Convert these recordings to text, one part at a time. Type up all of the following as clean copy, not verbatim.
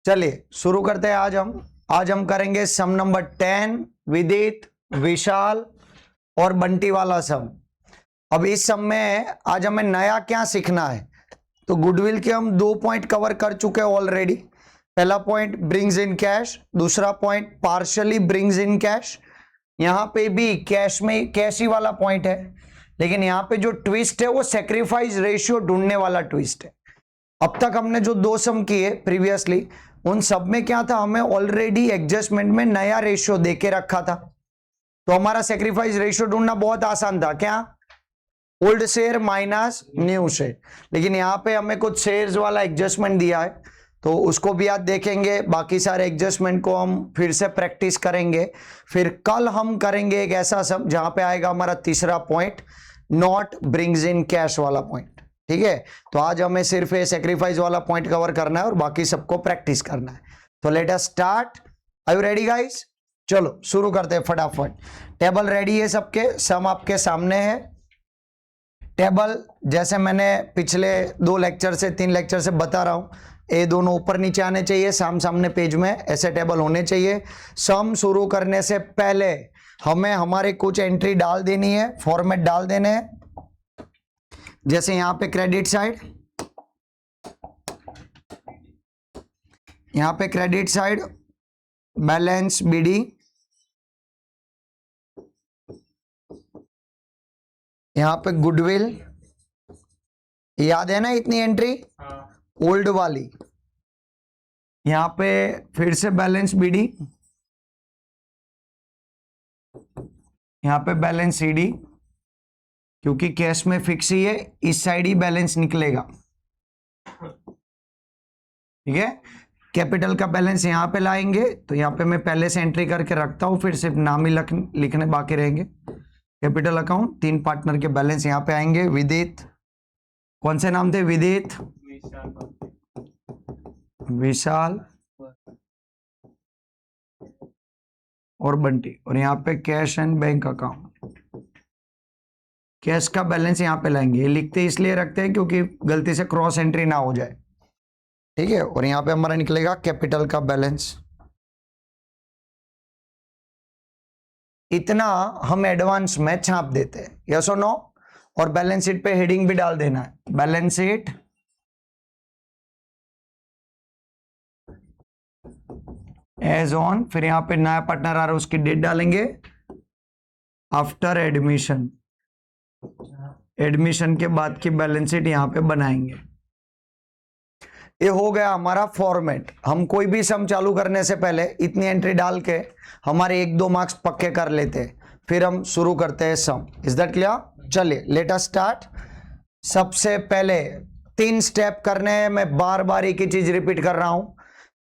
चलिए शुरू करते हैं। आज हम करेंगे सम नंबर 10 विदित, विशाल और बंटी वाला सम। अब इस सम में आज हमें नया क्या सीखना है, तो गुडविल के हम 2 पॉइंट कवर कर चुके हैं ऑलरेडी। पहला पॉइंट ब्रिंग्स इन कैश, दूसरा point partially brings in cash. यहां पे भी कैश में कैश ही वाला पॉइंट है, लेकिन यहां पे जो ट्विस्ट है वो सेक्रीफाइस रेशियो ढूंढने वाला ट्विस्ट है। अब तक हमने जो 2 सम किए प्रीवियसली, उन सब में क्या था, हमें ऑलरेडी एडजस्टमेंट में नया रेशियो देके रखा था, तो हमारा सेक्रीफाइस रेशियो ढूंढना बहुत आसान था। क्या, old share minus new share. लेकिन यहां पे हमें कुछ शेयर्स वाला एडजस्टमेंट दिया है, तो उसको भी आज देखेंगे। बाकी सारे एडजस्टमेंट को हम फिर से प्रैक्टिस करेंगे। फिर कल हम करेंगे एक ऐसा सम जहां पे आएगा हमारा तीसरा point, not brings in cash वाला पॉइंट। ठीक है, तो आज हमें सिर्फ ये सेक्रीफाइस वाला पॉइंट कवर करना है और बाकी सबको प्रैक्टिस करना है। तो let us start. Are you ready guys? चलो शुरू करते हैं फटाफट। टेबल रेडी है सबके, सम आपके सामने है। टेबल जैसे मैंने पिछले 2 लेक्चर से 3 लेक्चर से बता रहा हूं, ये दोनों ऊपर नीचे आने चाहिए, सामने पेज में ऐसे टेबल होने चाहिए। सम शुरू करने से पहले हमें हमारे कुछ एंट्री डाल देनी है, फॉर्मेट डाल देने हैं। जैसे यहां पे क्रेडिट साइड, यहां पे क्रेडिट साइड बैलेंस बीडी, यहां पे गुडविल, याद है ना इतनी एंट्री, ओल्ड वाली। यहां पे फिर से बैलेंस बीडी, यहां पे बैलेंस सीडी, क्योंकि कैश में फिक्स ही है, इस साइड ही बैलेंस निकलेगा। ठीक है, कैपिटल का बैलेंस यहां पे लाएंगे, तो यहां पे मैं पहले से एंट्री करके रखता हूं, फिर सिर्फ नाम ही लिखने बाकी रहेंगे। कैपिटल अकाउंट, 3 पार्टनर के बैलेंस यहां पे आएंगे। विदित, कौन से नाम थे? विदित, विशाल और बंटी। और यहाँ पे cash and bank account, cash का बैलेंस यहाँ पे लाएंगे। ये लिखते इसलिए रखते हैं क्योंकि गलती से क्रॉस एंट्री ना हो जाए। ठीक है, और यहाँ पे हमारा निकलेगा कैपिटल का बैलेंस। इतना हम एडवांस में छाप देते हैं, यस और नो। और बैलेंस शीट पे हेडिंग भी डाल देना है, बैलेंस शीट एज ऑन। फिर यहाँ पे नया पार्टनर आ रहा है, उसकी डेट डालेंगे। आफ्टर एडमिशन, एडमिशन के बाद की बैलेंस शीट यहाँ पे बनाएंगे। ये हो गया हमारा फॉर्मेट। हम कोई भी सम चालू करने से पहले इतनी एंट्री डाल के हमारे 1-2 मार्क्स पक्के कर लेते हैं, फिर हम शुरू करते हैं सम। Is that clear? चलिए लेट अस स्टार्ट। सबसे पहले 3 स्टेप करने हैं, मैं बार बार एक ही चीज रिपीट कर रहा हूं।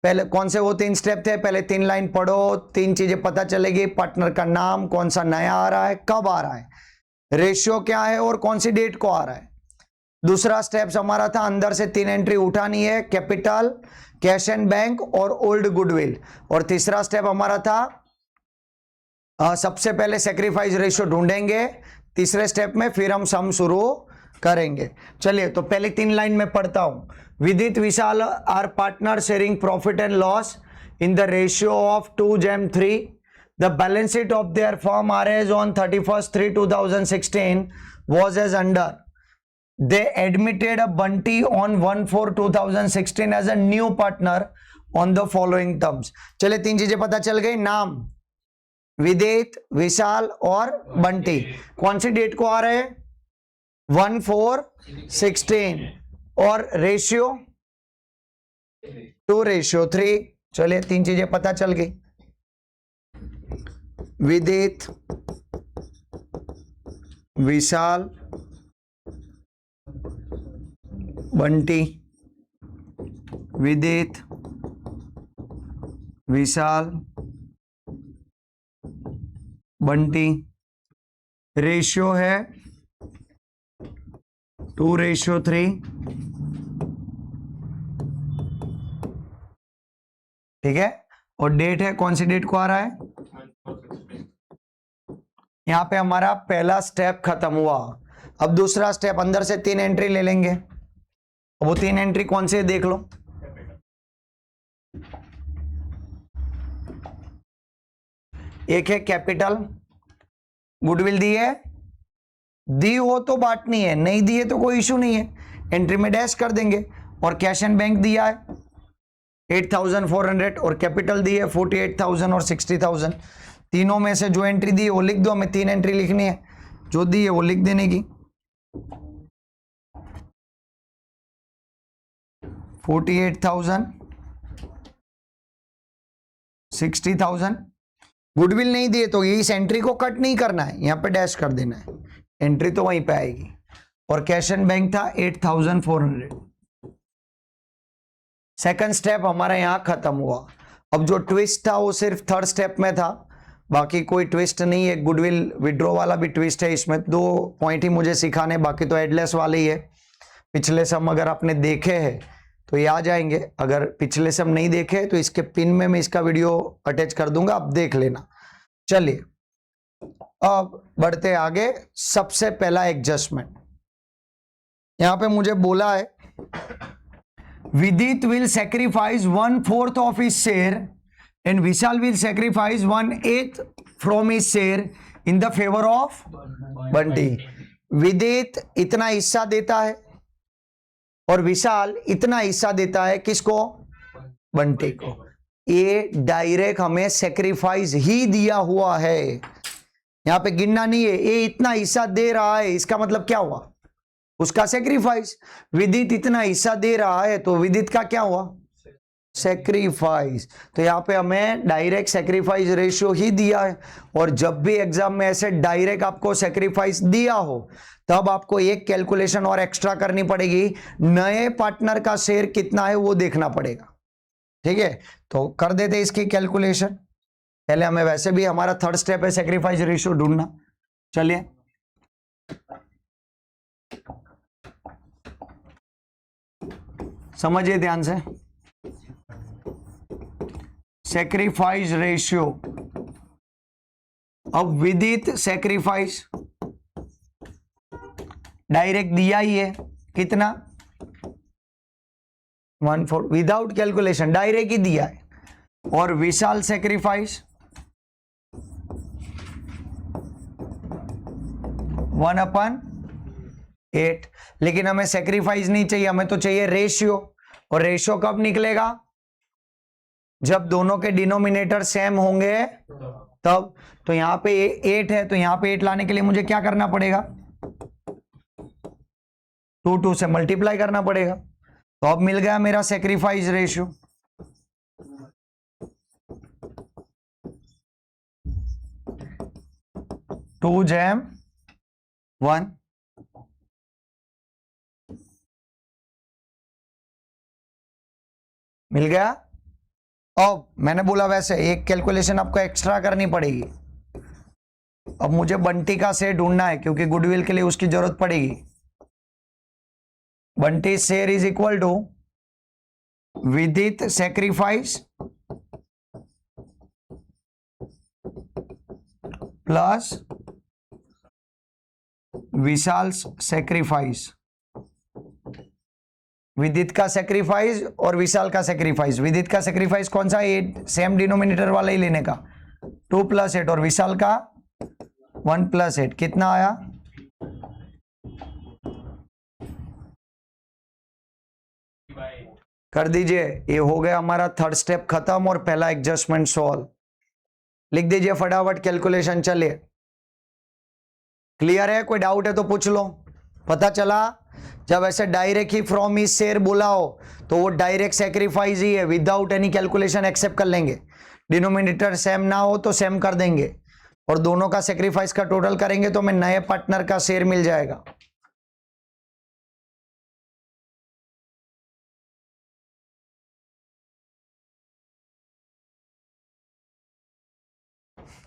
पहले कौन से वो 3 स्टेप थे? पहले 3 लाइन पढ़ो, 3 चीजें पता चलेगी। पार्टनर का नाम, कौन सा नया आ रहा है, कब आ रहा है, रेशियो क्या है और कौन सी डेट को आ रहा है। दूसरा स्टेप्स हमारा था अंदर से 3 एंट्री उठानी है, कैपिटल, कैश एंड बैंक और ओल्ड गुडविल। और तीसरा स्टेप हमारा था सबसे पहले सेक्रीफाइस रेशियो ढूंढेंगे, तीसरे स्टेप में फिर हम सम शुरू करेंगे। चलिए तो पहले 3 लाइन में पढ़ता हूं। Vidit, Vishal are partner sharing profit and loss in the ratio of 2:3। The balance sheet of their firm are as on 31/3/2016 was as under. They admitted a Bunty on 1/4/2016 as a new partner on the following terms. चले 3 चीजें पता चल गई। नाम विदित, विशाल और बंटी। कौन सी date को आ रहे हैं? 1/4/16। और रेशियो 2:3। चलिए 3 चीजें पता चल गई। विदित, विशाल, बंटी। विदित, विशाल, बंटी। रेशियो है 2:3। ठीक है, और डेट है, कौन सी डेट को आ रहा है? यहां पे हमारा पहला स्टेप खत्म हुआ। अब दूसरा स्टेप, अंदर से 3 एंट्री ले लेंगे। वो 3 एंट्री कौन से देख लो। एक है कैपिटल, गुडविल दी है, दी हो तो बांटनी है, नहीं दी है तो कोई इशू नहीं है, एंट्री में डैश कर देंगे। और कैश एंड बैंक दिया है 8,400 और कैपिटल दी है 48,000 और 60,000। तीनों में से जो एंट्री दी है वो लिख दो, हमें 3 एंट्री लिखनी है, जो दी है वो लिख देने की। 48,000, 60,000। गुडविल नहीं दिए तो इस एंट्री को कट नहीं करना है, यहां पे डैश कर देना है, एंट्री तो वहीं पे आएगी। और कैश एंड बैंक था 8,400। सेकंड स्टेप हमारा यहां खत्म हुआ। अब जो ट्विस्ट था वो सिर्फ थर्ड स्टेप में था, बाकी कोई ट्विस्ट नहीं है। गुडविल विड्रॉ वाला भी ट्विस्ट है, इसमें 2 पॉइंट ही मुझे सिखाने, बाकी तो एडलेस वाले ही है। पिछले सम अगर आपने देखे हैं तो ये आ जाएंगे, अगर पिछले सम नहीं देखे तो इसके पिन में मैं इसका वीडियो अटैच कर दूंगा, आप देख लेना। चलिए अब बढ़ते आगे। सबसे पहला एडजस्टमेंट यहां पे मुझे बोला है Vidit will sacrifice 1/4 of his share and Vishal will sacrifice 1/8 from his share in the favor of Bunty. विदित इतना हिस्सा देता है और विशाल इतना हिस्सा देता है, किसको? बंटी को। ये डायरेक्ट हमें सेक्रीफाइस ही दिया हुआ है, यहां पे गिनना नहीं है। ये इतना हिस्सा दे रहा है, इसका मतलब क्या हुआ? उसका सेक्रीफाइस। विदित इतना हिस्सा दे रहा है तो विदित का क्या हुआ? सेक्रीफाइस। तो यहां पे हमें डायरेक्ट सेक्रीफाइस रेशियो ही दिया है। और जब भी एग्जाम में ऐसे डायरेक्ट आपको सेक्रीफाइस दिया हो तब आपको एक कैलकुलेशन और एक्स्ट्रा करनी पड़ेगी, नए पार्टनर का शेयर कितना है वो देखना पड़ेगा। ठीक है, तो कर देते इसकी कैलकुलेशन। पहले हमें वैसे भी हमारा थर्ड स्टेप है सेक्रीफाइस रेशियो ढूंढना। चलिए समझिए ध्यान से। सेक्रीफाइस रेशियो, अब विदित सेक्रीफाइस डायरेक्ट दिया ही है, कितना? 1/4 विदाउट कैलकुलेशन डायरेक्ट ही दिया है। और विशाल सेक्रीफाइस 1/8। लेकिन हमें सेक्रीफाइस नहीं चाहिए, हमें तो चाहिए रेशियो। और रेशियो कब निकलेगा? जब दोनों के डिनोमिनेटर सेम होंगे तब। तो यहां पे 8 है, तो यहां पे 8 लाने के लिए मुझे क्या करना पड़ेगा? 2 से मल्टीप्लाई करना पड़ेगा। तो अब मिल गया मेरा सेक्रीफाइस रेशियो। टू जैम 1। मिल गया। अब मैंने बोला वैसे एक कैलकुलेशन आपको एक्स्ट्रा करनी पड़ेगी। अब मुझे बंटी का शेयर ढूंढना है क्योंकि गुडविल के लिए उसकी जरूरत पड़ेगी। Bunty share is equal to Vidit sacrifice plus Vishal sacrifice. Vidit का सेक्रीफाइस और विशाल का सेक्रीफाइस। विदित का सेक्रीफाइस कौन सा? 8, सेम डिनोमिनेटर वाला ही लेने का। 2 + 8 और विशाल का 1 + 8। कितना आया? कर दीजिए। ये हो गया हमारा थर्ड स्टेप खत्म और पहला एडजस्टमेंट सॉल्व। लिख दीजिए फटाफट कैलकुलेशन। चलिए क्लियर है? कोई डाउट है तो पूछ लो। पता चला जब ऐसे direct he from his share बोला हो तो वो डायरेक्ट सेक्रीफाइस ही है, विदाउट एनी कैलकुलेशन एक्सेप्ट कर लेंगे। डिनोमिनेटर सेम ना हो तो सेम कर देंगे और दोनों का सेक्रीफाइस का टोटल करेंगे तो हमें नए पार्टनर का शेयर मिल जाएगा।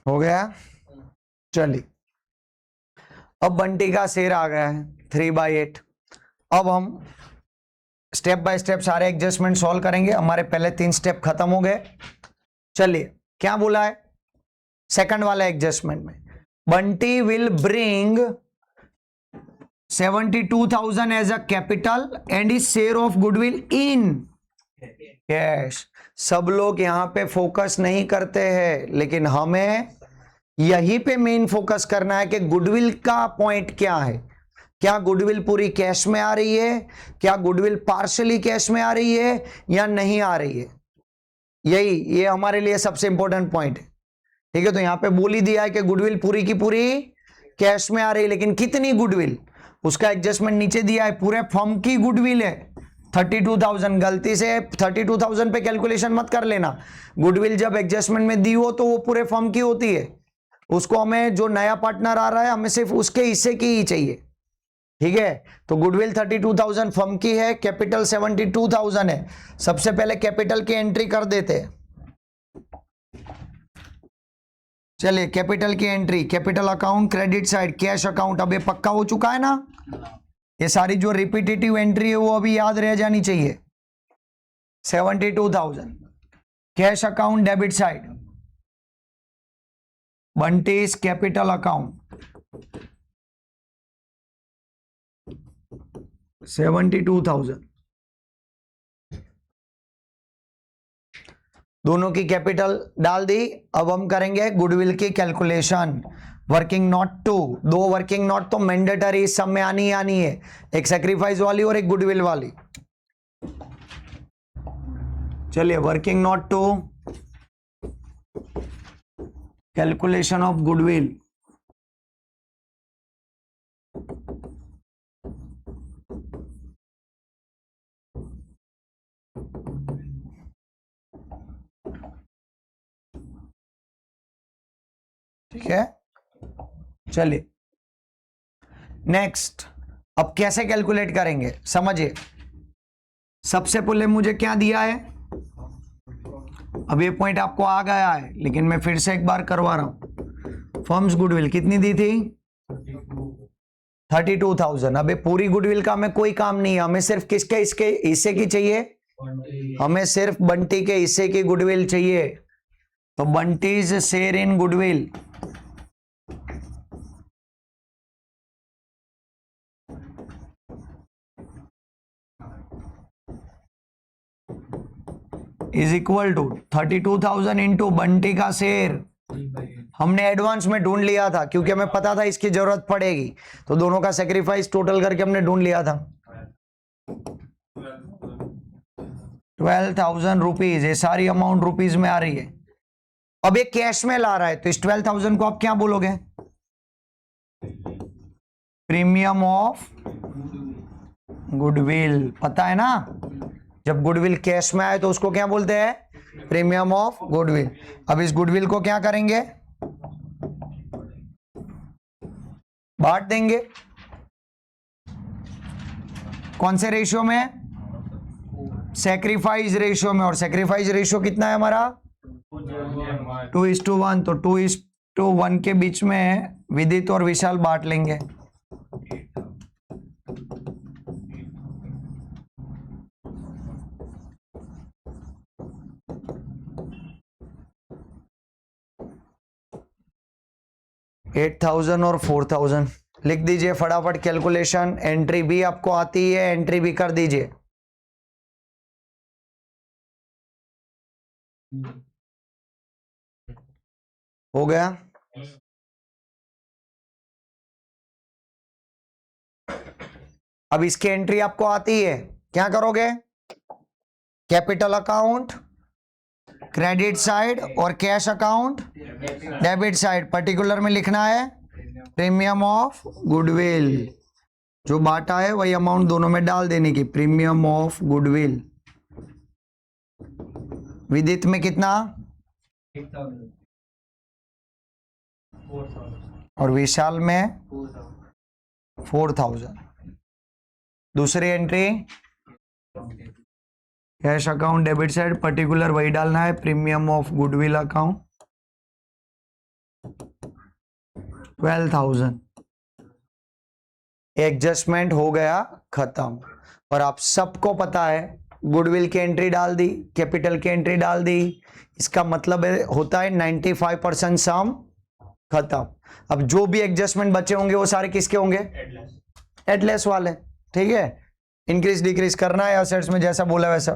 हो गया? चलिए अब बंटी का शेयर आ गया है 3/8। अब हम स्टेप बाय स्टेप सारे एडजस्टमेंट सॉल्व करेंगे। हमारे पहले 3 स्टेप खत्म हो गए। चलिए क्या बोला है सेकंड वाला एडजस्टमेंट में? Bunty will bring 72,000 as a capital and is share of goodwill in cash. सब लोग यहां पे फोकस नहीं करते हैं, लेकिन हमें यहीं पे मेन फोकस करना है कि गुडविल का पॉइंट क्या है। क्या गुडविल पूरी कैश में आ रही है, क्या गुडविल पार्शली कैश में आ रही है या नहीं आ रही है, ये हमारे लिए सबसे इंपॉर्टेंट पॉइंट है। ठीक है, तो यहां पे बोल ही दिया है कि गुडविल पूरी की पूरी कैश में आ रही है, लेकिन कितनी गुडविल, उसका एडजस्टमेंट नीचे दिया है। पूरे फर्म की गुडविल है 32,000। गलती से 32,000 पे कैलकुलेशन मत कर लेना। गुडविल जब एडजस्टमेंट में दी हो तो वो पूरे फर्म की होती है। उसको हमें, जो नया पार्टनर आ रहा है, हमें सिर्फ उसके हिस्से की ही चाहिए। ठीक है, तो गुडविल 32,000 फर्म की है, कैपिटल 72,000 है। सबसे पहले कैपिटल की एंट्री कर देते हैं। चलिए कैपिटल की entry, capital account, credit side, cash account. अब ये पक्का हो चुका है ना। ये सारी जो रिपीटेटिव एंट्री है वो अभी याद रह जानी चाहिए। 72,000 cash account, debit side, Bunty's capital account 72,000। दोनों की कैपिटल डाल दी। अब हम करेंगे गुडविल की कैलकुलेशन। वर्किंग नोट टू, दो वर्किंग नोट तो मैंडेटरी इस सब में आनी ही आनी है, एक सैक्रिफाइस वाली और एक गुडविल वाली। चलिए working note two, calculation of goodwill. ठीक है, चलिए नेक्स्ट। अब कैसे कैलकुलेट करेंगे समझिए। सबसे पहले मुझे क्या दिया है, अब ये पॉइंट आपको आ गया है, लेकिन मैं फिर से एक बार करवा रहा हूं। फर्म्स गुडविल कितनी दी थी, 32,000। अब ये पूरी गुडविल का हमें कोई काम नहीं है, हमें सिर्फ किसके, इसके हिस्से की चाहिए, हमें सिर्फ बंटी के हिस्से की गुडविल चाहिए। तो Bunty's share in goodwill is equal to 32,000 into Bunty का शेयर। हमने एडवांस में ढूंढ लिया था क्योंकि हमें पता था इसकी जरूरत पड़ेगी, तो दोनों का सेक्रीफाइस टोटल करके हमने ढूंढ लिया था। 12,000 रुपीज, ये सारी अमाउंट रुपीज में आ रही है। अब ये कैश में ला रहा है, तो इस 12,000 को आप क्या बोलोगे, प्रीमियम ऑफ गुडविल। पता है ना, जब गुडविल कैश में आए तो उसको क्या बोलते हैं, प्रीमियम ऑफ गुडविल। अब इस गुडविल को क्या करेंगे, बांट देंगे। कौन से रेशियो में, सैक्रिफाइस रेशियो में। और सैक्रिफाइस रेशियो कितना है हमारा, 2:1। तो 2:1 के बीच में विदित और विशाल बांट लेंगे। $8,000 और 4,000 लिख दीजिए फटाफट कैलकुलेशन। एंट्री भी आपको आती है, एंट्री भी कर दीजिए। हो गया। अब इसकी एंट्री आपको आती है, क्या करोगे, कैपिटल अकाउंट, क्रेडिट साइड और cash account, debit side. Particular में लिखना है प्रीमियम ऑफ गुडविल, जो बांटा है वही अमाउंट दोनों में डाल देने की, प्रीमियम ऑफ गुडविल। विदित में कितना, 4,000 और विशाल में 4,000। दूसरी entry cash account, debit side, particular वही डालना है, premium of goodwill account 12,000। Adjustment हो गया खत्म। और आप सबको पता है गुडविल की एंट्री डाल दी, कैपिटल की एंट्री डाल दी, इसका मतलब होता है 95% सम खत्म। अब जो भी एडजस्टमेंट बचे होंगे वो सारे किसके होंगे, एडलेस वाले। ठीक है, इंक्रीज डिक्रीज करना है असेट्स में, जैसा बोला वैसा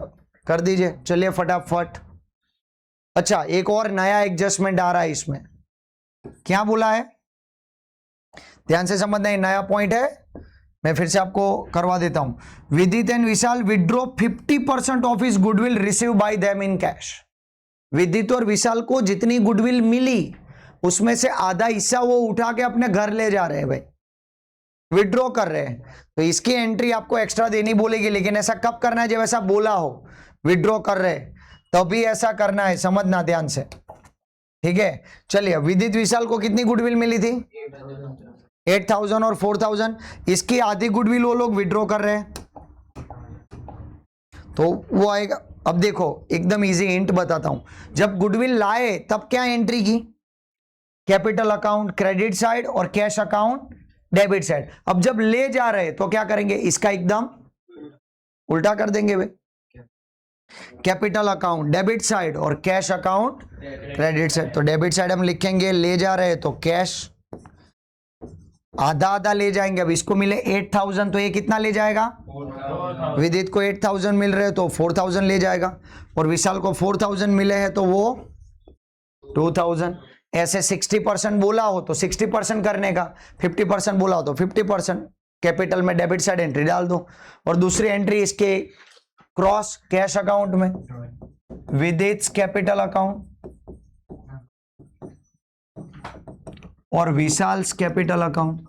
कर दीजिए। चलिए फटाफट। अच्छा, एक और नया एडजस्टमेंट आ रहा है इसमें, क्या बोला है, ध्यान से समझना, ये नया पॉइंट है, मैं फिर से आपको करवा देता हूं। विदित and Vishal withdraw 50% of his goodwill receive by them in cash. विदित और विशाल को जितनी गुडविल मिली उसमें से आधा हिस्सा वो उठा के अपने घर ले जा रहे हैं भाई, विड्रॉ कर रहे हैं। तो इसकी एंट्री आपको एक्स्ट्रा देनी बोलेगी, लेकिन ऐसा कब करना है, जब ऐसा बोला हो विड्रॉ कर रहे तभी ऐसा करना है, समझना ध्यान से, ठीक है। चलिए, विदित विशाल को कितनी गुडविल मिली थी, 8000 और 4000, इसकी आधी गुडविल वो लोग विड्रॉ कर रहे हैं, तो वो आएगा। अब देखो एकदम इजी हिंट बताता हूं, जब गुडविल लाए तब क्या एंट्री की, कैपिटल अकाउंट क्रेडिट साइड और कैश अकाउंट डेबिट साइड। अब जब ले जा रहे तो क्या करेंगे, इसका एकदम उल्टा कर देंगे भाई, कैपिटल अकाउंट डेबिट साइड और कैश अकाउंट क्रेडिट साइड। तो डेबिट साइड हम लिखेंगे, ले जा रहे तो कैश आधा आधा ले जाएंगे। अब इसको मिले 8000 तो ये कितना ले जाएगा, विदित को 8000 मिल रहे तो 4000 ले जाएगा, और विशाल को 4000 मिले हैं तो वो 2000। ऐसे 60% बोला हो तो 60% करने का, 50% बोला हो तो 50%, कैपिटल में डेबिट साइड एंट्री डाल दो, और दूसरी एंट्री इसके क्रॉस कैश अकाउंट में, विदित कैपिटल अकाउंट और विशाल कैपिटल अकाउंट,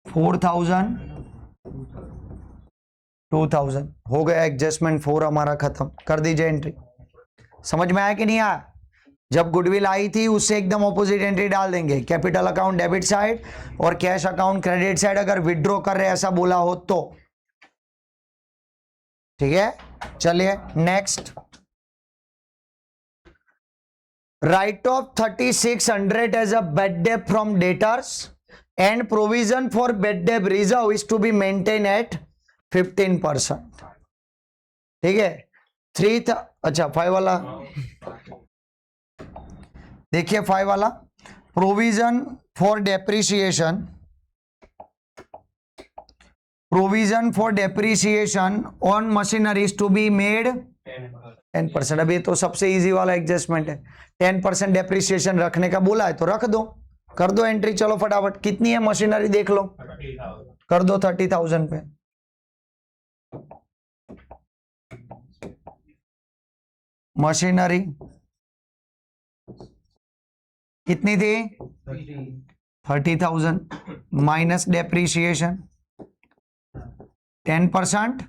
4000 2000 हो गया, एडजस्टमेंट 4 हमारा खत्म। कर दीजिए एंट्री। समझ में आया कि नहीं आया, जब गुडविल आई थी उससे एकदम ऑपोजिट एंट्री डाल देंगे, कैपिटल अकाउंट डेबिट साइड और कैश अकाउंट क्रेडिट साइड, अगर विड्रॉ कर रहे ऐसा बोला हो तो, ठीक है। चलिए next, write off 3600 as a bad debt from debtors and provision for bad debt reserve is to be maintain at 15%, ठीक है। 5 वाला देखिए, 5 वाला, provision for depreciation on machineries to be made 10%। अभी तो सबसे इजी वाला एडजस्टमेंट है, 10% डेप्रीसिएशन रखने का बोला है तो रख दो, कर दो एंट्री। चलो फटाफट, कितनी है मशीनरी देख लो, कर दो 30,000 पे। मशीनरी कितनी थी, 30,000 माइनस डेप्रीसिएशन 10%,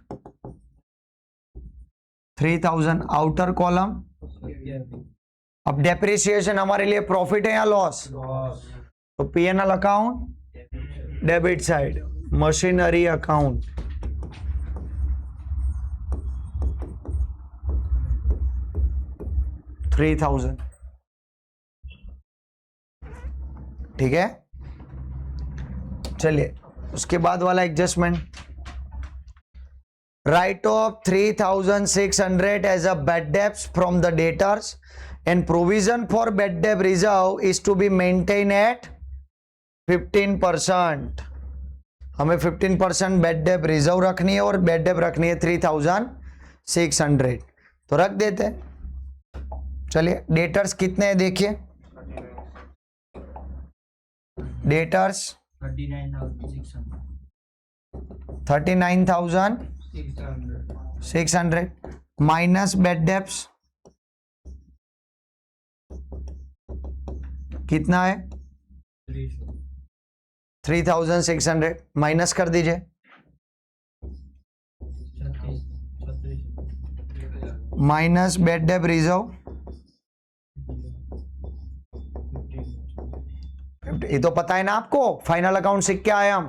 3000 आउटर कॉलम। अब डेप्रीसिएशन हमारे लिए प्रॉफिट है या लॉस, तो PNL account debit side, machinery account, $3,000, ठीक है। चलिए उसके बाद वाला adjustment, write off 3600 as a bad debts from the debtors and provision for bad debt reserve is to be maintain at 15%। हमें 15% बेड डेब रिजर्व रखनी है और बेड डेब रखनी है 3600, तो रख देते हैं। चलिए डेटर्स कितने हैं देखिए, डेटर्स 39,600 माइनस बेड डेब्ट्स कितना है, 3,600 माइनस कर दीजिए, माइनस बेड डेब रिजर्व, ये तो पता है ना आपको, फाइनल अकाउंट सीख के आए हम,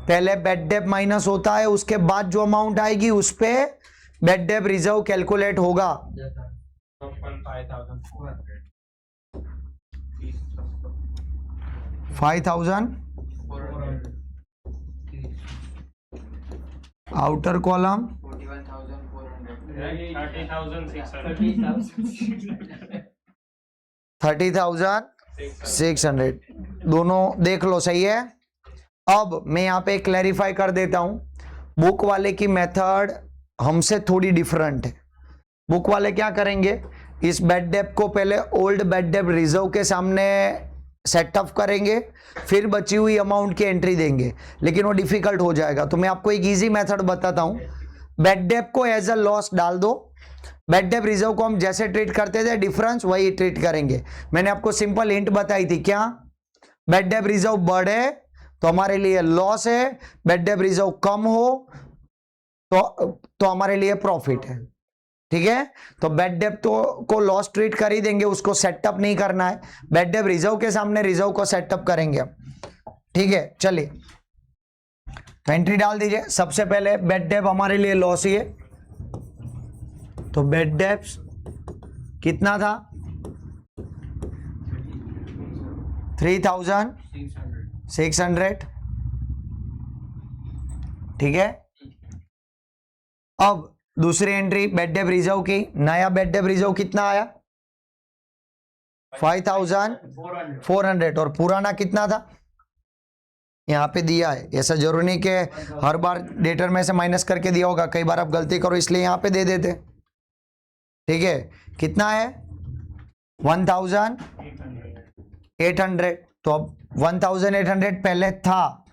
पहले बेड डेब माइनस होता है, उसके बाद जो अमाउंट आएगी उस पे बेड डेब रिजर्व कैलकुलेट होगा। 5,000 आउटर कॉलम 30,600, दोनों देख लो सही है। अब मैं यहाँ पे क्लैरिफाई कर देता हूं, बुक वाले की मेथड हमसे थोड़ी डिफरेंट है। बुक वाले क्या करेंगे, इस बैड डेप को पहले ओल्ड बैड डेप रिजर्व के सामने सेटअप करेंगे, फिर बची हुई अमाउंट की एंट्री देंगे, लेकिन वो डिफिकल्ट हो जाएगा। तो मैं आपको एक इजी मेथड बताता हूं। बैड डेप को एज अ लॉस डाल दो, बैड डेप रिजर्व को हम जैसे ट्रीट करते थे डिफरेंस वही ट्रीट करेंगे। मैंने आपको सिंपल हिंट बताई थी, क्या? बैड डेप रिजर्व बढ़े तो हमारे लिए लॉस है, बैड डेप रिजर्व कम हो तो हमारे लिए प्रॉफिट है। ठीक है, तो बैड डेप को लॉस ट्रीट कर ही देंगे, उसको सेटअप नहीं करना है। बैड डेप रिजर्व के सामने रिजर्व को सेटअप करेंगे हम। ठीक है, चलिए तो एंट्री डाल दीजिए। सबसे पहले बैड डेप हमारे लिए लॉस ही है, तो बैड डेप्स कितना था? 3600। ठीक है, अब दूसरी एंट्री बैड डेप रिजर्व की, नया बैड डेप रिजर्व कितना आया? 5400, और पुराना कितना था? यहाँ पे दिया है, ऐसा जरूरी नहीं कि हर बार डेटर में से माइनस करके दिया होगा, कई बार आप गलती करो इसलिए यहाँ पे दे देते। ठीक है, कितना है? 1800। तो अब 1800 पहले था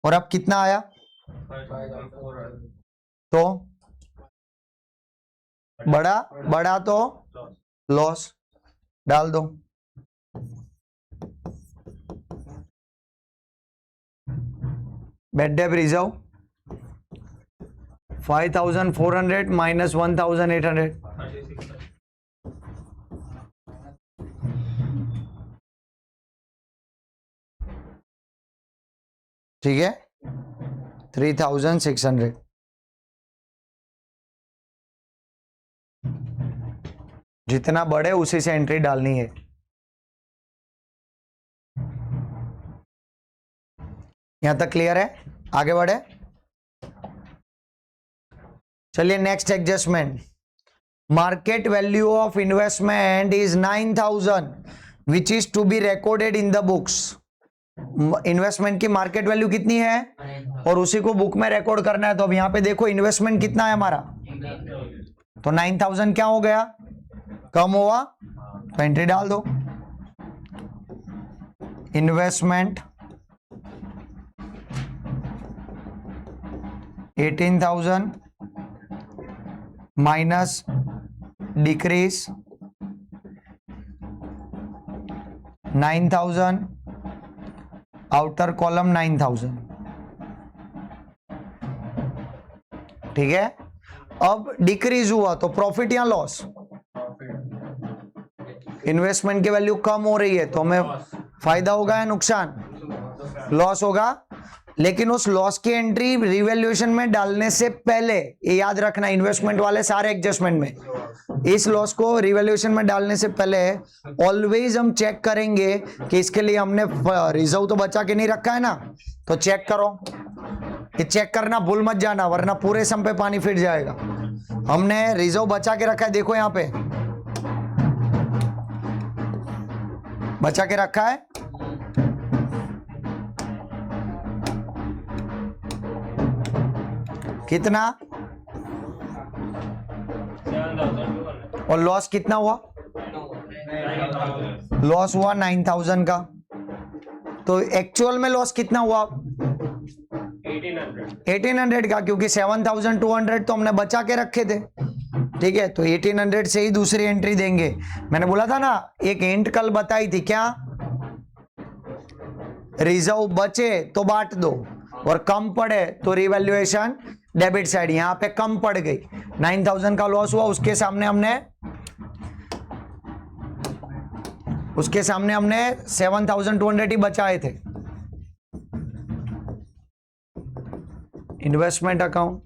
और अब कितना आया? तो बड़ा तो लॉस डाल दो। बैड डेप रिजर्व 5400 माइनस 1800, ठीक है, 3600। जितना बढ़े उसी से एंट्री डालनी है। यहां तक क्लियर है? आगे बढ़े, चलिए next adjustment. Market value of investment is 9000 which is to be recorded in the books. Investment की मार्केट वैल्यू कितनी है और उसी को बुक में रिकॉर्ड करना है। तो अब यहां पे देखो इन्वेस्टमेंट कितना है हमारा, तो 9000 क्या हो गया? कम हुआ, तो एंट्री डाल दो। Investment 18,000 minus decrease 9,000, outer column 9,000। ठीक है, अब डिक्रीज हुआ तो प्रॉफिट या लॉस? इन्वेस्टमेंट की वैल्यू कम हो रही है तो हमें फायदा होगा या नुकसान? लॉस होगा। लेकिन उस लॉस की एंट्री रिवैल्यूएशन में डालने से पहले, ये याद रखना, इन्वेस्टमेंट वाले सारे एडजस्टमेंट में इस लॉस को रिवैल्यूएशन में डालने से पहले ऑलवेज हम चेक करेंगे कि इसके लिए हमने रिजर्व तो बचा के नहीं रखा है ना, तो चेक करो। ये चेक करना भूल मत जाना, वरना पूरे सम पे पानी फिर जाएगा। हमने रिजर्व बचा के रखा है, देखो यहां पे बचा के रखा है। कितना? और लॉस कितना हुआ? लॉस हुआ 9000 का। तो एक्चुअल में लॉस कितना हुआ? 1800 का, क्योंकि 7200 तो हमने बचा के रखे थे। ठीक है, तो 1800 से ही दूसरी एंट्री देंगे। मैंने बोला था ना, एक हिंट कल बताई थी, क्या? रिजर्व बचे तो बांट दो और कम पड़े तो रिवैल्यूएशन डेबिट साइड। यहां पे कम पड़ गई, 9000 का लॉस हुआ, उसके सामने हमने 7200 ही बचाए थे। Investment account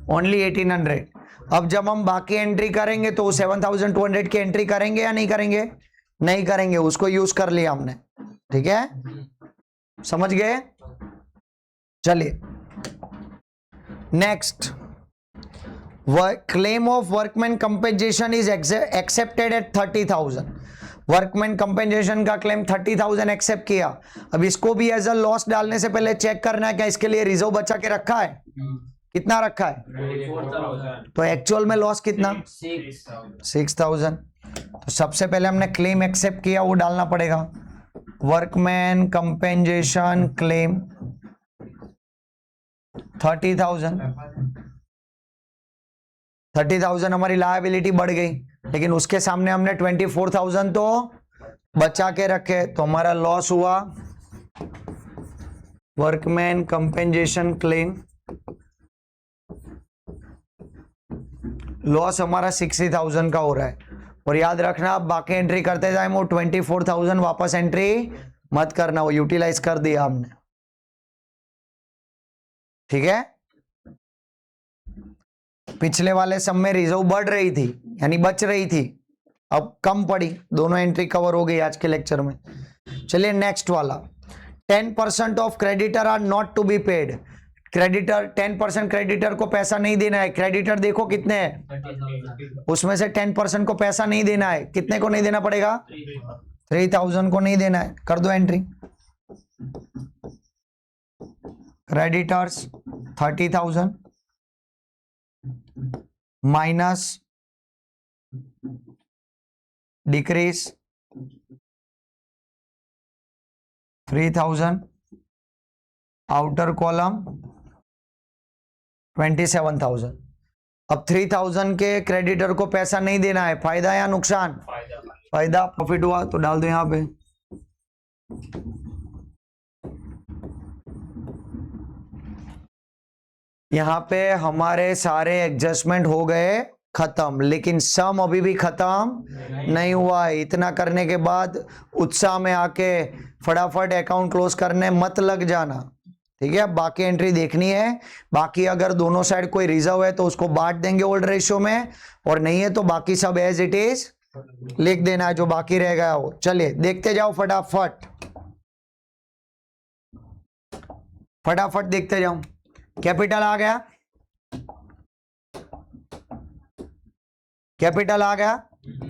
only 1800। अब जब हम बाकी एंट्री करेंगे तो 7200 की एंट्री करेंगे या नहीं करेंगे? नहीं करेंगे, उसको यूज कर लिया हमने। ठीक है, समझ गए? चलिए next, claim of workman compensation is accepted eight 30,000। Workman compensation का क्लेम 30,000 एक्सेप्ट किया। अब इसको भी एज अ लॉस डालने से पहले चेक करना है क्या इसके लिए रिजर्व बचा के रखा है। कितना रखा है? 24,000। तो एक्चुअल में लॉस कितना? 6,000। तो सबसे पहले हमने क्लेम एक्सेप्ट किया, वो डालना पड़ेगा। Workman compensation claim 30,000। 30,000 हमारी लायबिलिटी बढ़ गई, लेकिन उसके सामने हमने 24,000 तो बचा के रखे, तो हमारा लॉस हुआ वर्कमैन कंपेंसेशन क्लेम। लॉस हमारा 60,000 का हो रहा है। और याद रखना, आप बाकी एंट्री करते जाए, वो 24,000 वापस एंट्री मत करना, वो यूटिलाइज कर दिया हमने, ठीक है। पिछले वाले सब में रिजर्व बढ़ रही थी, यानी बच रही थी, अब कम पड़ी। दोनों एंट्री कवर हो गई आज के लेक्चर में। चलिए नेक्स्ट वाला, 10% ऑफ creditor are not to be paid. Creditor 10% creditor को पैसा नहीं देना है। क्रेडिटर देखो कितने हैं, 30,000। उसमें से 10% को पैसा नहीं देना है। कितने को नहीं देना पड़ेगा? 3,000 को नहीं देना है। कर दो entry. Creditors 30,000 minus decrease 3,000, outer column 27,000। अब 3,000 के क्रेडिटर को पैसा नहीं देना है, फायदा या नुकसान? फायदा। प्रॉफिट हुआ तो डाल दो यहां पे। यहां पे हमारे सारे एडजस्टमेंट हो गए खत्म, लेकिन सम अभी भी खत्म नहीं हुआ है। इतना करने के बाद उत्साह में आके फटाफट अकाउंट क्लोज करने मत लग जाना, ठीक है। बाकी एंट्री देखनी है। बाकी अगर दोनों साइड कोई रिजर्व है तो उसको बांट देंगे ओल्ड रेशियो में, और नहीं है तो बाकी सब एज इट इज लिख देना है, जो बाकी रह गया हो। चलिए देखते जाओ फटाफट, फटाफट देखते जाओ। कैपिटल आ गया, कैपिटल आ गया।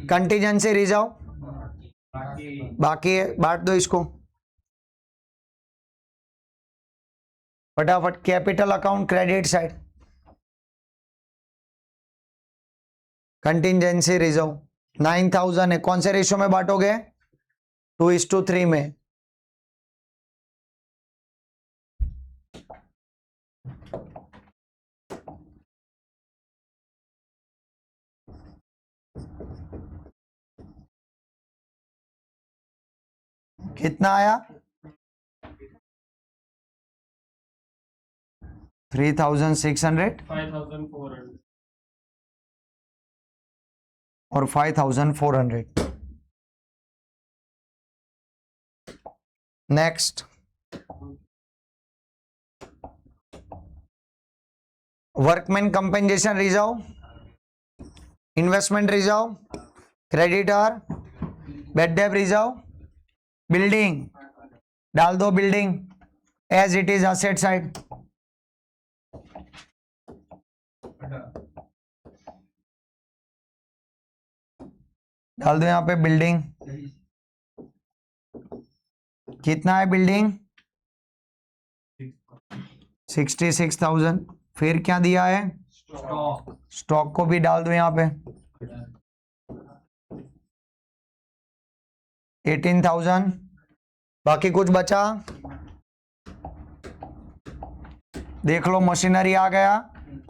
कंटीजेंसी रिजर्व बाकी है, बांट दो इसको फटाफट। Capital account credit side, contingency reserve 9,000 है। कौन से रेशियो में बांटोगे? 2:3 में। कितना आया? 3,600 5,400 और 5,400। Next, workman compensation reserve, investment reserve, creditor, bad debt reserve, building डाल दो। Building as it is asset side, डाल दो यहां पे बिल्डिंग। कितना है बिल्डिंग? 66,000। फिर क्या दिया है? स्टॉक स्टॉक को भी डाल दो यहां पे 18,000। बाकी कुछ बचा? देख लो, मशीनरी आ गया,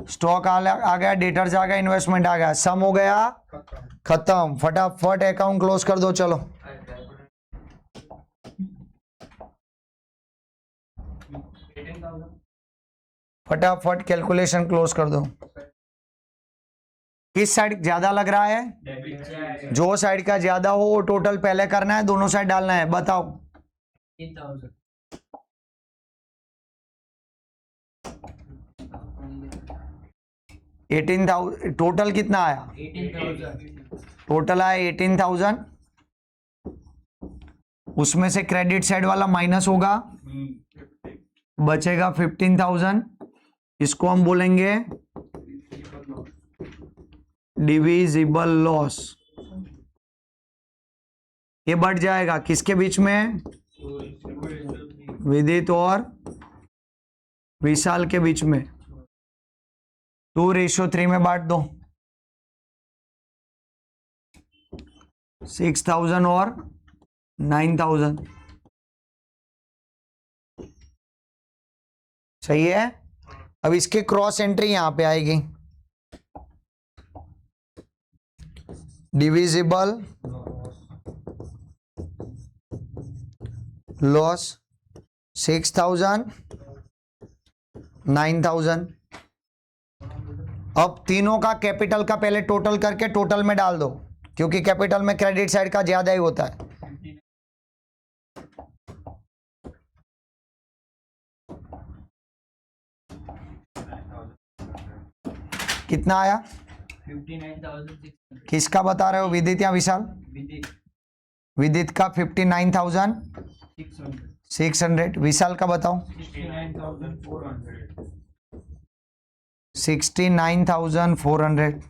स्टॉक आ गया, डेटर्स आ गया, इन्वेस्टमेंट आ गया, सम हो गया खत्म। फटाफट अकाउंट क्लोज कर दो। चलो फटाफट कैलकुलेशन क्लोज कर दो। किस साइड ज्यादा लग रहा है? जो साइड का ज्यादा हो वो टोटल पहले करना है, दोनों साइड डालना है। बताओ 18,000 18,000 टोटल कितना आया? 18,000 टोटल आया 18,000। उसमें से क्रेडिट साइड वाला माइनस होगा, बचेगा 15,000। इसको हम बोलेंगे डिविजिबल लॉस। ये बढ़ जाएगा किसके बीच में? विदित और विशाल के बीच में। 2:3 में बांट दो, 6,000 और 9,000, सही है। अब इसके क्रॉस एंट्री यहां पे आएगी, डिविजिबल लॉस 6,000 9,000। अब तीनों का कैपिटल का पहले टोटल करके टोटल में डाल दो, क्योंकि कैपिटल में क्रेडिट साइड का ज्यादा ही होता है। कितना आया? 59,600 किसका बता रहे हो, विदित या विशाल? विदित विदित का 59,600। विशाल का बताओ? 69,400 69,400।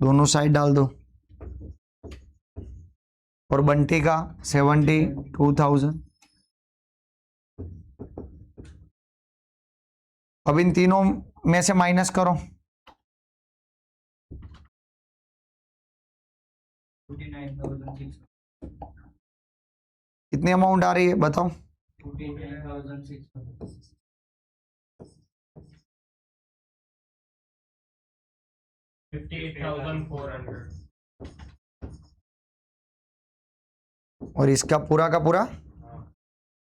दोनों साइड डाल दो। और बंटी का 72,000। अब इन तीनों में से माइनस करो, 49,600 कितनी अमाउंट आ रही है बताओ? 49,600 58,400 और इसका पूरा का पूरा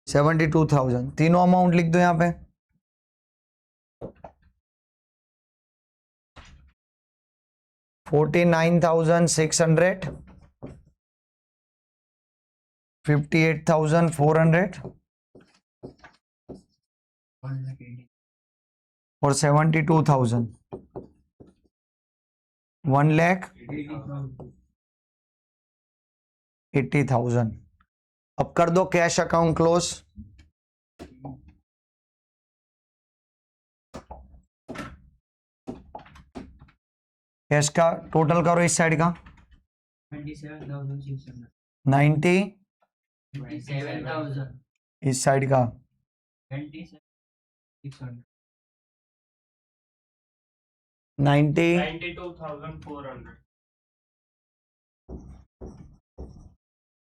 72,000। तीनों अमाउंट लिख दो यहाँ पे। $49,600, 58,400 और 72,000, 1,80,000। अब कर दो कैश अकाउंट क्लोज। कैश का टोटल करो इस साइड का 27,600 90, 27,000 इस साइड का 27,600 90, 92,400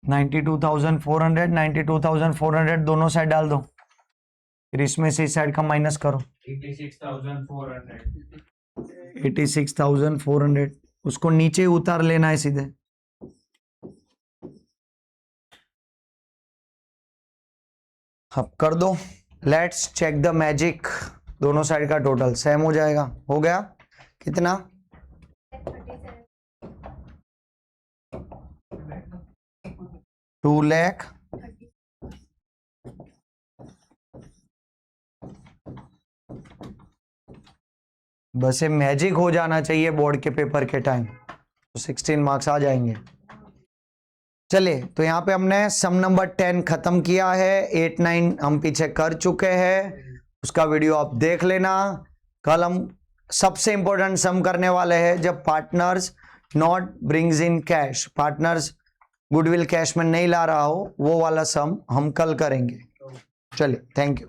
92,400, 92,400 दोनों साइड डाल दो। फिर इसमें से इस साइड का माइनस करो 86,400 86,400। उसको नीचे उतार लेना है सीधे। अब कर दो। Let's check the magic. दोनों साइड का टोटल सेम हो जाएगा। हो गया कितना? 2 लाख 30। बस ये मैजिक हो जाना चाहिए बोर्ड के पेपर के टाइम, तो 16 मार्क्स आ जाएंगे। चलिए, तो यहाँ पे हमने सम नंबर 10 खत्म किया है। 8 9 हम पीछे कर चुके हैं, उसका वीडियो आप देख लेना। कल हम सबसे इंपॉर्टेंट सम करने वाले हैं, जब partners not brings in cash, partners goodwill cash में नहीं ला रहा हो, वो वाला सम हम कल करेंगे। चलिए, थैंक यू।